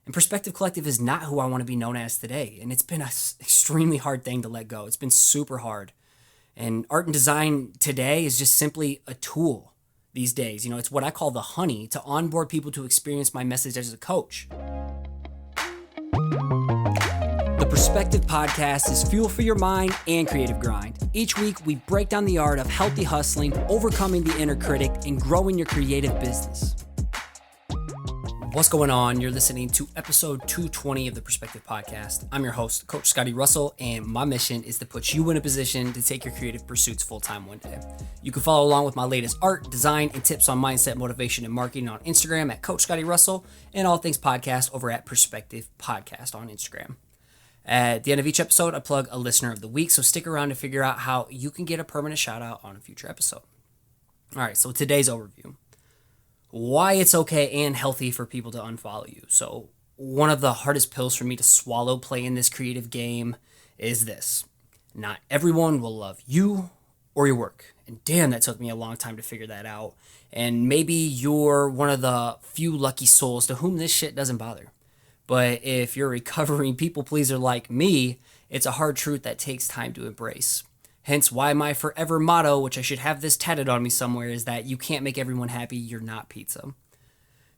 And Perspective Collective is not who I want to be known as today. And it's been an extremely hard thing to let go. It's been super hard. And art and design today is just simply a tool these days. It's what I call the honey to onboard people to experience my message as a coach. The Perspective Podcast is fuel for your mind and creative grind. Each week, we break down the art of healthy hustling, overcoming the inner critic, and growing your creative business. What's going on? You're listening to episode 220 of the Perspective Podcast. I'm your host, Coach Scotty.D.Russell, and my mission is to put you in a position to take your creative pursuits full-time one day. You can follow along with my latest art, design, and tips on mindset, motivation, and marketing on Instagram at Coach Scotty.D.Russell, and all things podcast over at Perspective Podcast on Instagram. At the end of each episode, I plug a listener of the week, so stick around to figure out how you can get a permanent shout out on a future episode. All right, so today's overview. Why it's okay and healthy for people to unfollow you. So one of the hardest pills for me to swallow playing this creative game is this. Not everyone will love you or your work. And damn, that took me a long time to figure that out. And maybe you're one of the few lucky souls to whom this shit doesn't bother. But if you're a recovering people pleaser like me, it's a hard truth that takes time to embrace. Hence why my forever motto, which I should have this tatted on me somewhere, is that you can't make everyone happy, you're not pizza.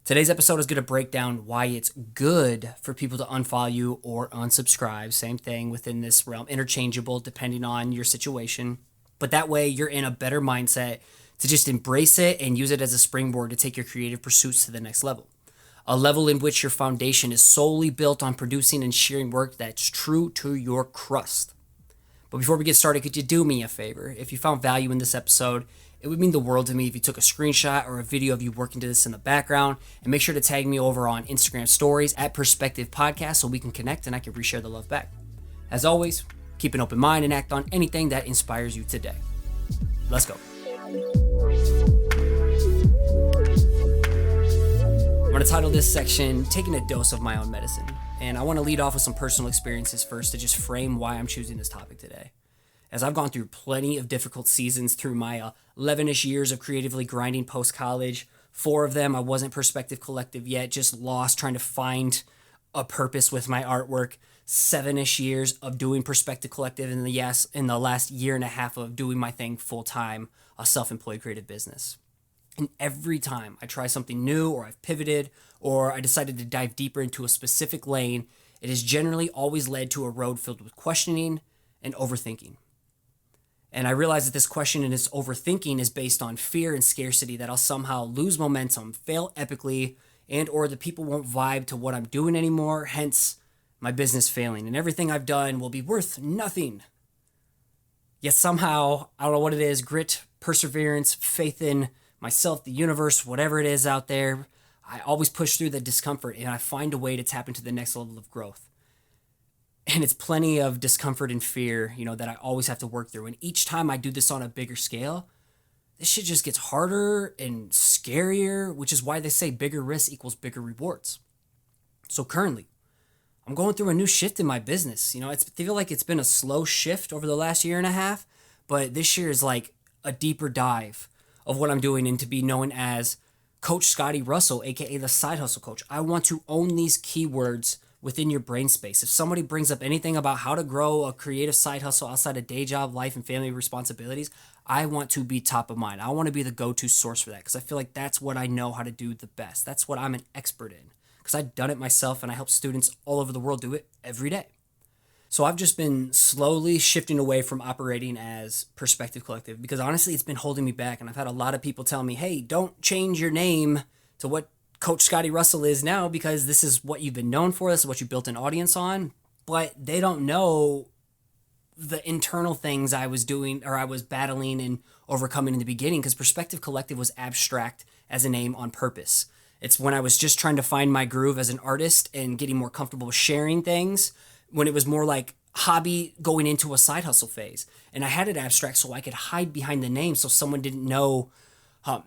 Today's episode is going to break down why it's good for people to unfollow you or unsubscribe. Same thing within this realm, interchangeable depending on your situation. But that way you're in a better mindset to just embrace it and use it as a springboard to take your creative pursuits to the next level. A level in which your foundation is solely built on producing and sharing work that's true to your crust. But before we get started, could you do me a favor? If you found value in this episode, it would mean the world to me if you took a screenshot or a video of you working to this in the background, and make sure to tag me over on Instagram stories at Perspective Podcast so we can connect and I can reshare the love back. As always, keep an open mind and act on anything that inspires you today. Let's go. I'm going to title this section, Taking a Dose of My Own Medicine. And I want to lead off with some personal experiences first to just frame why I'm choosing this topic today. As I've gone through plenty of difficult seasons through my 11-ish years of creatively grinding post-college, 4 of them I wasn't Perspective Collective yet, just lost trying to find a purpose with my artwork. 7-ish years of doing Perspective Collective, and in the last year and a half of doing my thing full-time, a self-employed creative business. And every time I try something new, or I've pivoted, or I decided to dive deeper into a specific lane, it has generally always led to a road filled with questioning and overthinking. And I realize that this question and this overthinking is based on fear and scarcity that I'll somehow lose momentum, fail epically, and or the people won't vibe to what I'm doing anymore, hence my business failing, and everything I've done will be worth nothing. Yet somehow, I don't know what it is, grit, perseverance, faith in myself, the universe, whatever it is out there, I always push through the discomfort and I find a way to tap into the next level of growth. And it's plenty of discomfort and fear, that I always have to work through. And each time I do this on a bigger scale, this shit just gets harder and scarier, which is why they say bigger risk equals bigger rewards. So currently, I'm going through a new shift in my business. I feel like it's been a slow shift over the last year and a half, but this year is like a deeper dive of what I'm doing and to be known as Coach Scotty.D.Russell, aka the Side Hustle Coach. I want to own these keywords within your brain space. If somebody brings up anything about how to grow a creative side hustle outside of day job, life, and family responsibilities, I want to be top of mind. I want to be the go-to source for that because I feel like that's what I know how to do the best. That's what I'm an expert in because I've done it myself and I help students all over the world do it every day. So I've just been slowly shifting away from operating as Perspective Collective because honestly, it's been holding me back. And I've had a lot of people tell me, hey, don't change your name to what Coach Scotty.D.Russell is now because this is what you've been known for. This is what you built an audience on. But they don't know the internal things I was doing or I was battling and overcoming in the beginning because Perspective Collective was abstract as a name on purpose. It's when I was just trying to find my groove as an artist and getting more comfortable with sharing things, when it was more like hobby going into a side hustle phase. And I had it abstract so I could hide behind the name so someone didn't know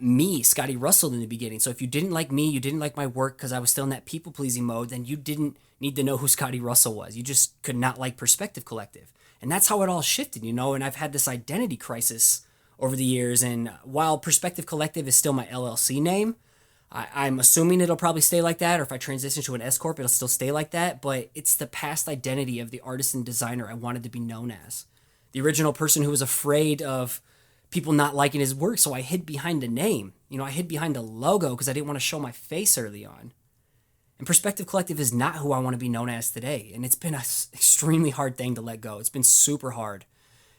me, Scotty.D.Russell, in the beginning. So if you didn't like me, you didn't like my work because I was still in that people-pleasing mode, then you didn't need to know who Scotty.D.Russell was. You just could not like Perspective Collective. And that's how it all shifted, and I've had this identity crisis over the years. And while Perspective Collective is still my LLC name, I'm assuming it'll probably stay like that, or if I transition to an S Corp, it'll still stay like that, but it's the past identity of the artist and designer I wanted to be known as. The original person who was afraid of people not liking his work, so I hid behind a name. I hid behind a logo because I didn't want to show my face early on. And Perspective Collective is not who I want to be known as today, and it's been an extremely hard thing to let go. It's been super hard.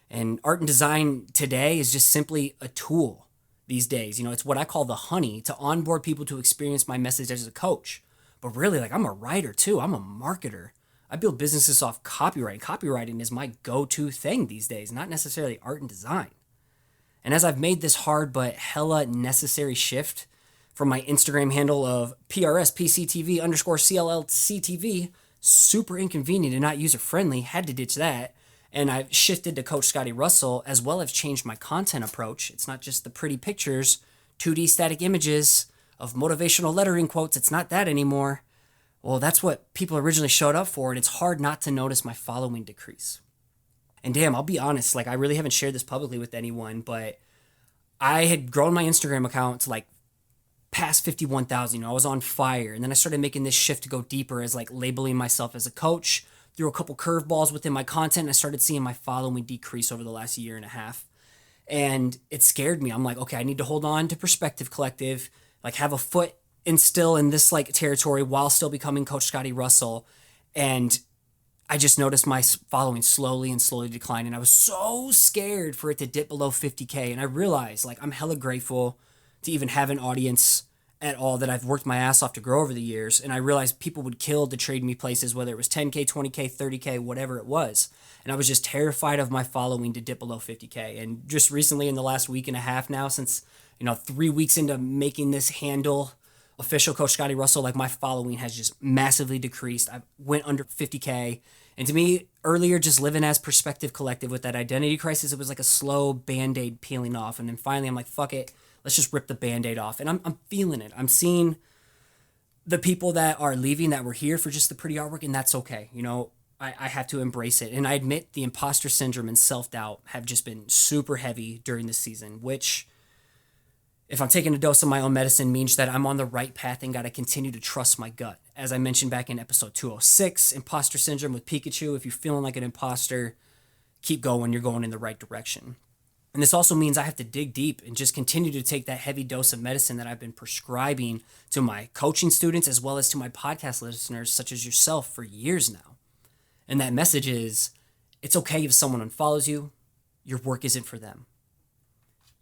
And art and design today is just simply a tool these days. It's what I call the honey to onboard people to experience my message as a coach. But really, I'm a writer too. I'm a marketer. I build businesses off copywriting. Copywriting is my go-to thing these days, not necessarily art and design. And as I've made this hard but hella necessary shift from my Instagram handle of PRSPCTV_CLLCTV, super inconvenient and not user-friendly, had to ditch that. And I've shifted to Coach Scotty.D.Russell, as well as changed my content approach. It's not just the pretty pictures, 2D static images of motivational lettering quotes. It's not that anymore. Well, that's what people originally showed up for, and it's hard not to notice my following decrease. And damn, I'll be honest, I really haven't shared this publicly with anyone, but I had grown my Instagram account to past 51,000. I was on fire. And then I started making this shift to go deeper as labeling myself as a coach, threw a couple curveballs within my content, and I started seeing my following decrease over the last year and a half. And it scared me. I'm like, okay, I need to hold on to Perspective Collective, have a foot still in this territory while still becoming Coach Scotty.D.Russell. And I just noticed my following slowly decline. And I was so scared for it to dip below 50K. And I realized I'm hella grateful to even have an audience at all that I've worked my ass off to grow over the years. And I realized people would kill to trade me places, whether it was 10K, 20K, 30K, whatever it was. And I was just terrified of my following to dip below 50K. And just recently in the last week and a half now, since, 3 weeks into making this handle official Coach Scotty.D.Russell, my following has just massively decreased. I went under 50K. And to me, earlier, just living as Perspective Collective with that identity crisis, it was like a slow Band-Aid peeling off. And then finally, I'm like, fuck it. Let's just rip the Band-Aid off. And I'm feeling it. I'm seeing the people that are leaving that were here for just the pretty artwork, and that's okay. I have to embrace it. And I admit the imposter syndrome and self-doubt have just been super heavy during this season, which, if I'm taking a dose of my own medicine, means that I'm on the right path and got to continue to trust my gut. As I mentioned back in episode 206, imposter syndrome with Pikachu, if you're feeling like an imposter, keep going. You're going in the right direction. And this also means I have to dig deep and just continue to take that heavy dose of medicine that I've been prescribing to my coaching students as well as to my podcast listeners, such as yourself, for years now. And that message is, it's okay if someone unfollows you. Your work isn't for them.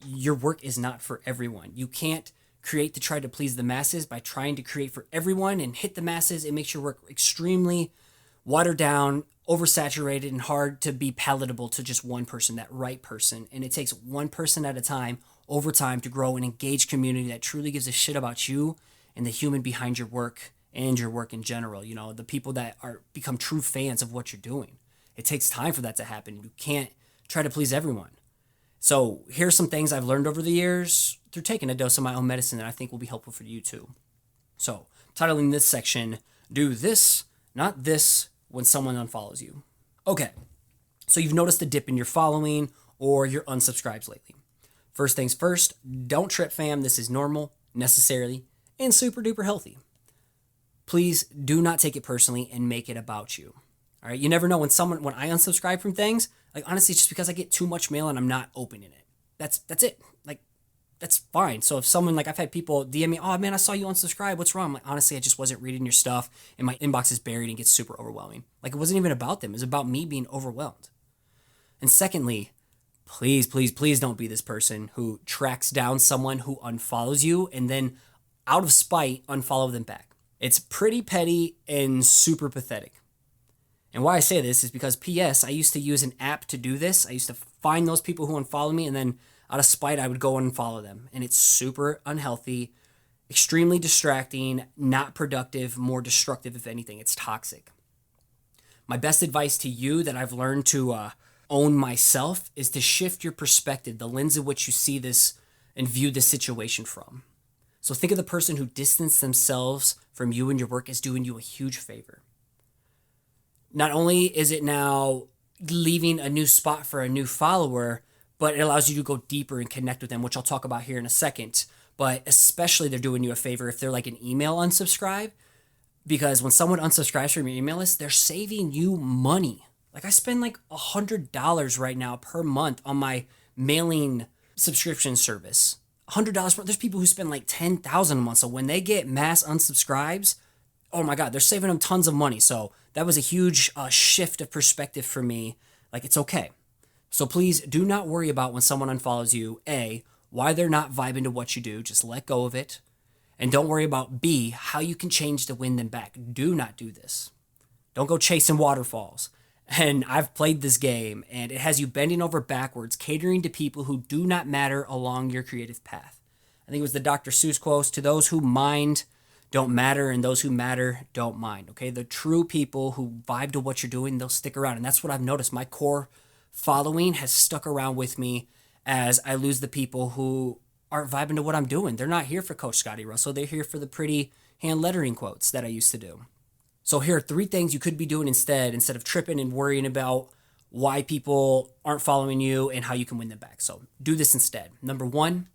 Your work is not for everyone. You can't create to try to please the masses by trying to create for everyone and hit the masses. It makes your work extremely watered down, oversaturated, and hard to be palatable to just one person, that right person. And it takes one person at a time, over time, to grow an engaged community that truly gives a shit about you and the human behind your work and your work in general. The people that become true fans of what you're doing. It takes time for that to happen. You can't try to please everyone. So here's some things I've learned over the years through taking a dose of my own medicine that I think will be helpful for you too. So, titling this section, Do This, Not This, When Someone Unfollows You. Okay, so you've noticed a dip in your following or your unsubscribes lately. First things first, don't trip, fam. This is normal, necessarily, and super duper healthy. Please do not take it personally and make it about you. All right, you never know when I unsubscribe from things, honestly, it's just because I get too much mail and I'm not opening it. That's it. That's fine. So if someone, I've had people DM me, oh man, I saw you unsubscribe. What's wrong? I'm like, honestly, I just wasn't reading your stuff and my inbox is buried and gets super overwhelming. It wasn't even about them. It was about me being overwhelmed. And secondly, please, please, please don't be this person who tracks down someone who unfollows you and then out of spite, unfollow them back. It's pretty petty and super pathetic. And why I say this is because, P.S., I used to use an app to do this. I used to find those people who unfollow me, and then out of spite, I would go and unfollow them. And it's super unhealthy, extremely distracting, not productive, more destructive, if anything. It's toxic. My best advice to you that I've learned to own myself is to shift your perspective, the lens in which you see this and view this situation from. So think of the person who distanced themselves from you and your work as doing you a huge favor. Not only is it now leaving a new spot for a new follower, but it allows you to go deeper and connect with them, which I'll talk about here in a second. but especially they're doing you a favor if they're like an email unsubscribe, because when someone unsubscribes from your email list, they're saving you money. Like I spend like $100 right now per month on my mailing subscription service. $100 per, there's people who spend like $10,000 a month. So when they get mass unsubscribes, oh my God, they're saving them tons of money. So that was a huge shift of perspective for me. Like, it's okay. So please do not worry about when someone unfollows you, A, why they're not vibing to what you do. Just let go of it. And don't worry about B, how you can change to win them back. Do not do this. Don't go chasing waterfalls. And I've played this game, and it has you bending over backwards, catering to people who do not matter along your creative path. I think it was the Dr. Seuss quote, to those who mind don't matter, and those who matter don't mind. Okay, the true people who vibe to what you're doing, they'll stick around. And that's what I've noticed. My core following has stuck around with me as I lose the people who aren't vibing to what I'm doing. They're not here for Coach Scotty.D.Russell. They're here for the pretty hand lettering quotes that I used to do. So here are 3 things you could be doing instead of tripping and worrying about why people aren't following you and how you can win them back. So do this instead. Number 1,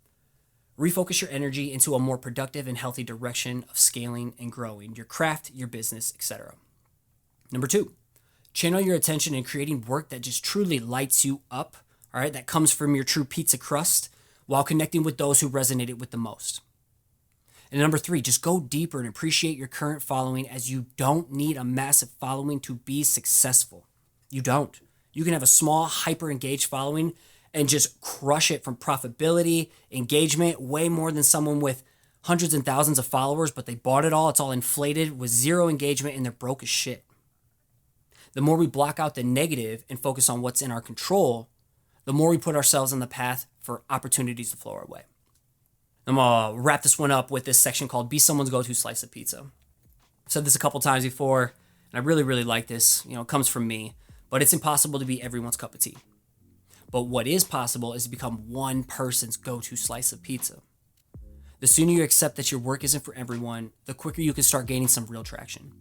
refocus your energy into a more productive and healthy direction of scaling and growing your craft, your business, etc. Number 2, channel your attention in creating work that just truly lights you up, all right, that comes from your true pizza crust while connecting with those who resonated with the most. And number 3, just go deeper and appreciate your current following, as you don't need a massive following to be successful. You don't. You can have a small, hyper-engaged following and just crush it from profitability, engagement, way more than someone with hundreds and thousands of followers, but they bought it all. It's all inflated with 0 engagement and they're broke as shit. The more we block out the negative and focus on what's in our control, the more we put ourselves on the path for opportunities to flow our way. I'm going to wrap this one up with this section called Be Someone's Go-To Slice of Pizza. I've said this a couple times before, and I really, really like this. It comes from me, but it's impossible to be everyone's cup of tea. But what is possible is to become one person's go-to slice of pizza. The sooner you accept that your work isn't for everyone, the quicker you can start gaining some real traction.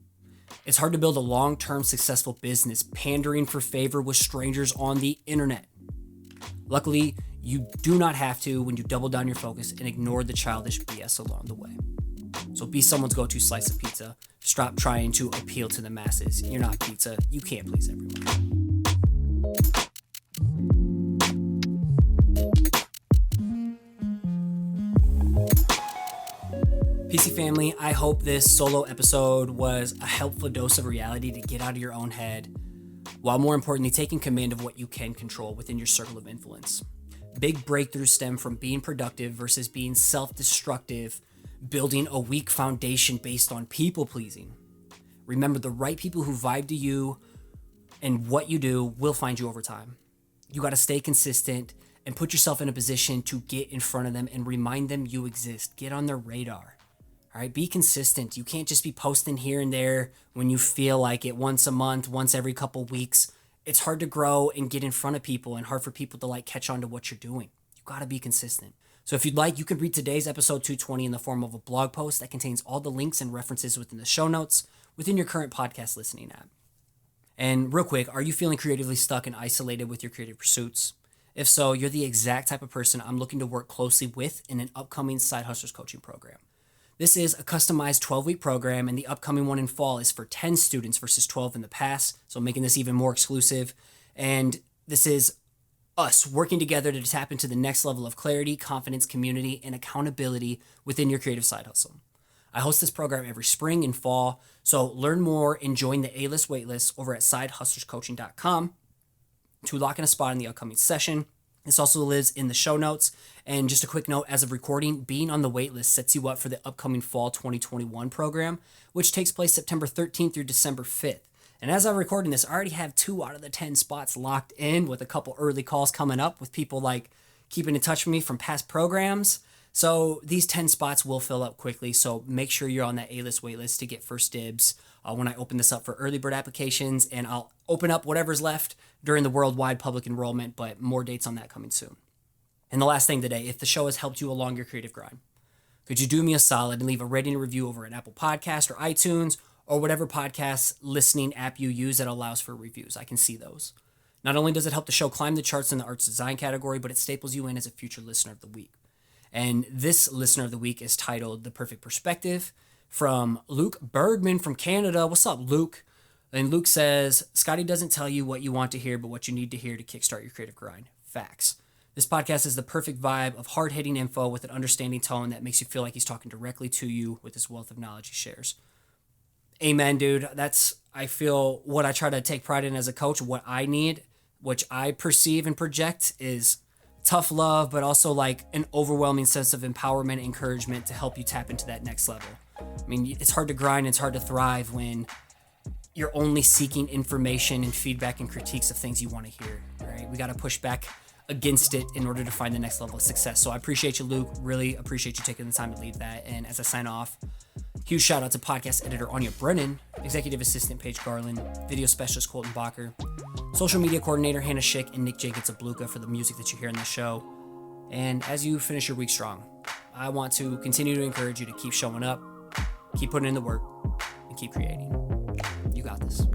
It's hard to build a long-term successful business pandering for favor with strangers on the internet. Luckily, you do not have to when you double down your focus and ignore the childish BS along the way. So be someone's go-to slice of pizza. Stop trying to appeal to the masses. You're not pizza. You can't please everyone. PC family, I hope this solo episode was a helpful dose of reality to get out of your own head, while more importantly, taking command of what you can control within your circle of influence. Big breakthroughs stem from being productive versus being self-destructive, building a weak foundation based on people-pleasing. Remember, the right people who vibe to you and what you do will find you over time. You got to stay consistent and put yourself in a position to get in front of them and remind them you exist. Get on their radar. All right, be consistent. You can't just be posting here and there when you feel like it, once a month, once every couple weeks. It's hard to grow and get in front of people and hard for people to catch on to what you're doing. You got to be consistent. So if you'd like, you could read today's episode 220 in the form of a blog post that contains all the links and references within the show notes within your current podcast listening app. And real quick, are you feeling creatively stuck and isolated with your creative pursuits? If so, you're the exact type of person I'm looking to work closely with in an upcoming Side Hustlers coaching program. This is a customized 12-week program, and the upcoming one in fall is for 10 students versus 12 in the past, so making this even more exclusive. And this is us working together to tap into the next level of clarity, confidence, community, and accountability within your creative side hustle. I host this program every spring and fall, so learn more and join the A-list waitlist over at sidehustlerscoaching.com to lock in a spot in the upcoming session. This also lives in the show notes. And just a quick note, as of recording, being on the waitlist sets you up for the upcoming fall 2021 program, which takes place September 13th through December 5th. And as I'm recording this, I already have 2 out of the 10 spots locked in, with a couple early calls coming up with people keeping in touch with me from past programs. So these 10 spots will fill up quickly. So make sure you're on that A-list waitlist to get first dibs when I open this up for early bird applications. And I'll open up whatever's left during the worldwide public enrollment, but more dates on that coming soon. And the last thing today, if the show has helped you along your creative grind, could you do me a solid and leave a rating and review over at Apple Podcast or iTunes or whatever podcast listening app you use that allows for reviews? I can see those. Not only does it help the show climb the charts in the arts design category, but it staples you in as a future listener of the week. And this listener of the week is titled The Perfect Perspective from Luke Bergman from Canada. What's up, Luke? And Luke says, Scotty doesn't tell you what you want to hear, but what you need to hear to kickstart your creative grind. Facts. This podcast is the perfect vibe of hard-hitting info with an understanding tone that makes you feel like he's talking directly to you with this wealth of knowledge he shares. Amen, dude. That's, I feel, what I try to take pride in as a coach. What I need, which I perceive and project, is tough love, but also like an overwhelming sense of empowerment and encouragement to help you tap into that next level. I mean, it's hard to grind, it's hard to thrive when you're only seeking information and feedback and critiques of things you want to hear, right? We got to push back against it in order to find the next level of success. So I appreciate you, Luke. Really appreciate you taking the time to lead that. And as I sign off, huge shout out to podcast editor Anya Brennan, executive assistant Paige Garland, video specialist Colton Bacher, social media coordinator Hannah Schick, and Nick Jacobs of Bluka for the music that you hear in the show. And as you finish your week strong, I want to continue to encourage you to keep showing up, keep putting in the work, and keep creating. You got this.